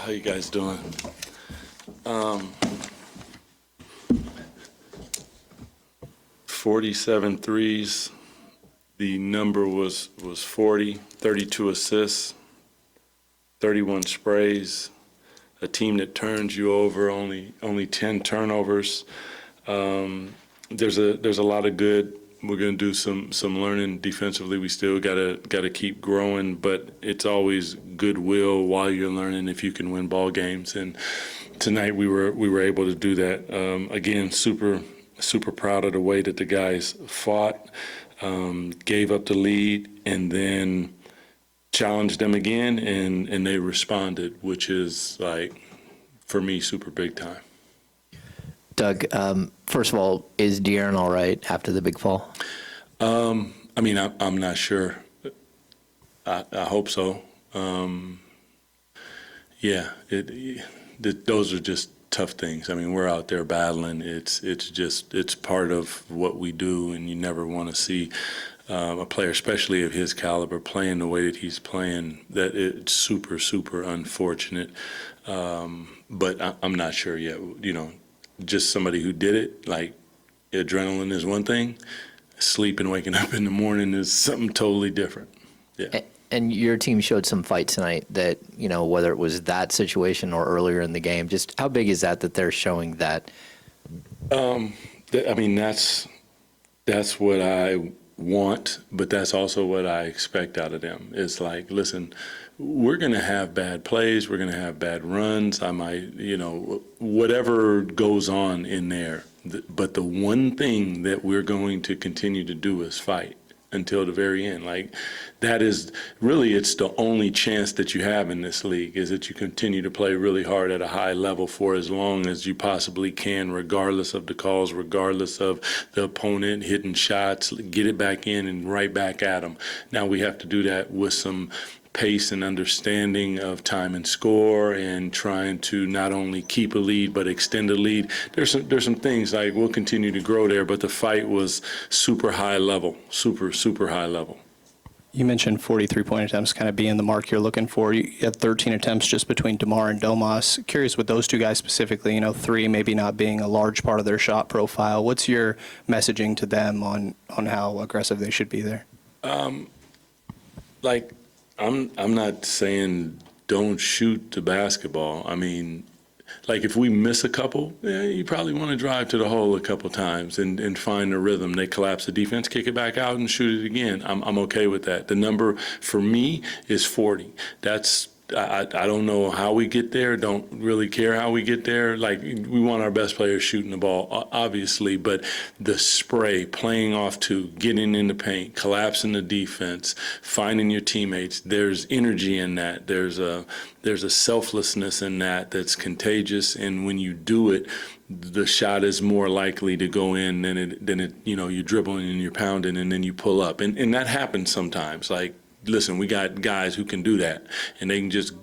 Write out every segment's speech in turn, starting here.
How you guys doing? 47 threes. The number was 40, 32 assists, 31 sprays. A team that turns you over, only 10 turnovers. There's a lot of good. We're going to do some learning defensively. We still gotta keep growing, but it's always goodwill while you're learning if you can win ball games. And tonight we were able to do that. Again, super proud of the way that the guys fought, gave up the lead, and then challenged them again, and they responded, which is, like, for me, super big time. Doug, first of all, is De'Aaron all right after the big fall? I mean, I'm not sure. I hope so. Yeah, those are just tough things. I mean, we're out there battling. It's part of what we do, and you never want to see a player, especially of his caliber, playing the way that he's playing. That it's super unfortunate. But I'm not sure yet. You know, just somebody who did it. Like, adrenaline is one thing. Sleep and waking up in the morning is something totally different. Yeah. And your team showed some fight tonight that, you know, whether it was that situation or earlier in the game, just how big is that they're showing that? I mean, that's what I want, but that's also what I expect out of them. It's like, listen, we're going to have bad plays. We're going to have bad runs. I might, you know, whatever goes on in there. But the one thing that we're going to continue to do is fight until the very end. Like, that is really, it's the only chance that you have in this league, is that you continue to play really hard at a high level for as long as you possibly can, regardless of the calls, regardless of the opponent hitting shots, get it back in and right back at them. Now we have to do that with some pace and understanding of time and score, and trying to not only keep a lead but extend a lead. There's some things, like, we'll continue to grow there, but the fight was super high level, super high level. You mentioned 43-point attempts kind of being the mark you're looking for. You had 13 attempts just between DeMar and Domas. Curious with those two guys specifically, you know, 3 maybe not being a large part of their shot profile. What's your messaging to them on how aggressive they should be there? Like, I'm not saying don't shoot the basketball. I mean, like, if we miss a couple, yeah, you probably want to drive to the hole a couple times and find a rhythm. They collapse the defense, kick it back out, and shoot it again. I'm okay with that. The number for me is 40. I don't know how we get there. Don't really care how we get there. Like, we want our best players shooting the ball, obviously, but the spray, playing off two, getting in the paint, collapsing the defense, finding your teammates, there's energy in that. There's a selflessness in that that's contagious, and when you do it, the shot is more likely to go in than it you know, you're dribbling and you're pounding and then you pull up. And that happens sometimes. Like, listen, we got guys who can do that, and they can just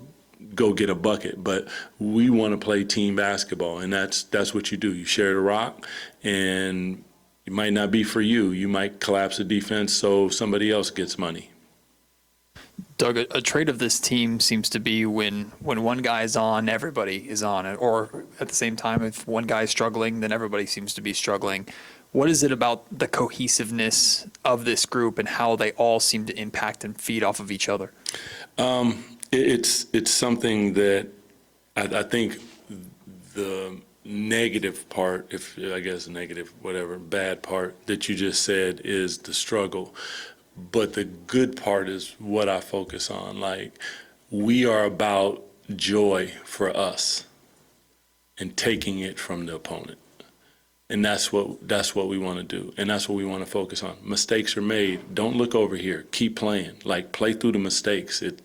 go get a bucket. But we want to play team basketball, and that's what you do. You share the rock, and it might not be for you. You might collapse the defense so somebody else gets money. Doug, a trait of this team seems to be when one guy is on, everybody is on. Or at the same time, if one guy is struggling, then everybody seems to be struggling. What is it about the cohesiveness of this group and how they all seem to impact and feed off of each other? It's something that I think the negative part, if I guess negative, whatever, bad part that you just said is the struggle. But the good part is what I focus on. Like, we are about joy for us and taking it from the opponent. And that's what we want to do, and that's what we want to focus on. Mistakes are made. Don't look over here. Keep playing. Like, play through the mistakes. It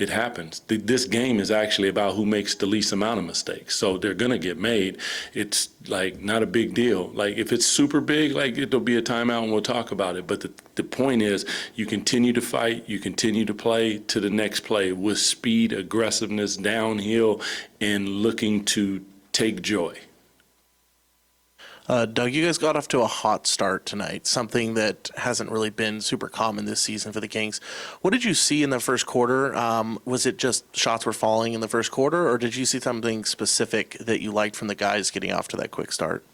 happens. This game is actually about who makes the least amount of mistakes. So they're gonna get made. It's like not a big deal. Like, if it's super big, like, it'll be a timeout and we'll talk about it. But the point is, you continue to fight. You continue to play to the next play with speed, aggressiveness, downhill, and looking to take joy. Doug, you guys got off to a hot start tonight, something that hasn't really been super common this season for the Kings. What did you see in the first quarter? Was it just shots were falling in the first quarter, or did you see something specific that you liked from the guys getting off to that quick start?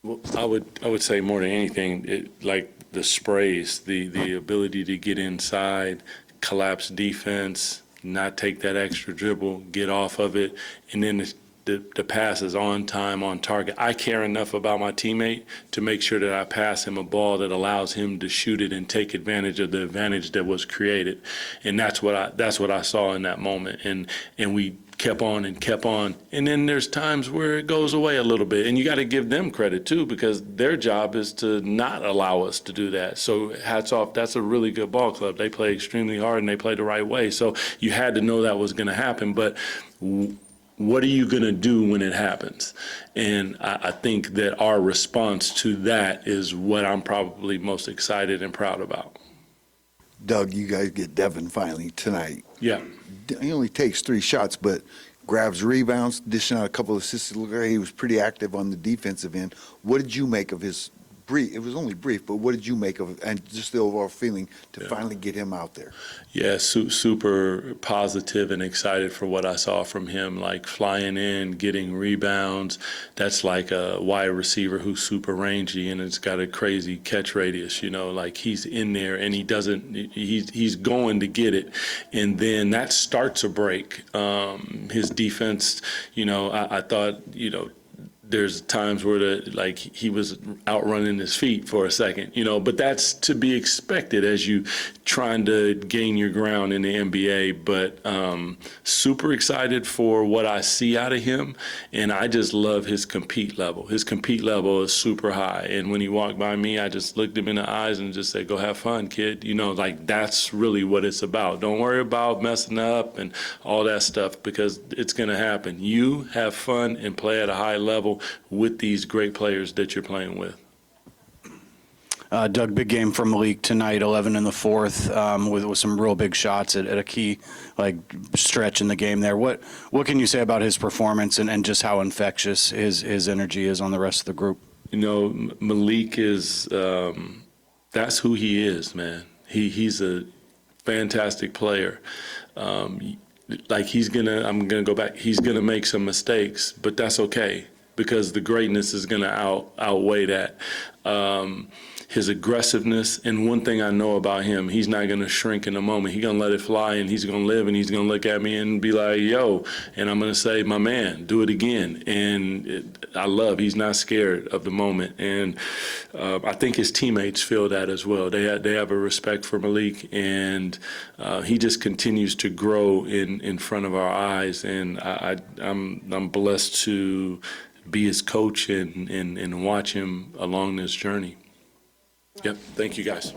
Well, I would say more than anything, like the sprays, the ability to get inside, collapse defense, not take that extra dribble, get off of it, and then the pass is on time, on target. I care enough about my teammate to make sure that I pass him a ball that allows him to shoot it and take advantage of the advantage that was created, and that's what I saw in that moment. And we kept on, and then there's times where it goes away a little bit, and you got to give them credit too, because their job is to not allow us to do that. So hats off, that's a really good ball club. They play extremely hard and they play the right way. So you had to know that was going to happen, but what are you going to do when it happens? And I think that our response to that is what I'm probably most excited and proud about. Doug, you guys get Devin finally tonight. Yeah. He only takes 3 shots, but grabs rebounds, dishing out a couple of assists. Look like he was pretty active on the defensive end. What did you make of his brief? It was only brief, but what did you make of it, and just the overall feeling to finally get him out there? Yeah, super positive and excited for what I saw from him, like flying in, getting rebounds. That's like a wide receiver who's super rangy and it's got a crazy catch radius, like he's in there and he's going to get it. And then that starts a break. His defense, I thought, there's times where he was outrunning his feet for a second, but that's to be expected as you trying to gain your ground in the NBA. But super excited for what I see out of him, and I just love his compete level. His compete level is super high, and when he walked by me, I just looked him in the eyes and just said, "Go have fun, kid." That's really what it's about. Don't worry about messing up and all that stuff, because it's going to happen. You have fun and play at a high level with these great players that you're playing with. Doug, big game from Malik tonight, 11 in the fourth, with some real big shots at a key stretch in the game there. What can you say about his performance and just how infectious his energy is on the rest of the group? Malik is that's who he is, man. He's a fantastic player. I'm gonna go back. He's gonna make some mistakes, but that's okay, because the greatness is going to outweigh that. His aggressiveness, and one thing I know about him, he's not going to shrink in a moment. He's going to let it fly, and he's going to live, and he's going to look at me and be like, "Yo," and I'm going to say, "My man, do it again." And he's not scared of the moment. And I think his teammates feel that as well. They have a respect for Malik, and he just continues to grow in front of our eyes. And I'm blessed to be his coach and watch him along this journey. Yep. Thank you, guys.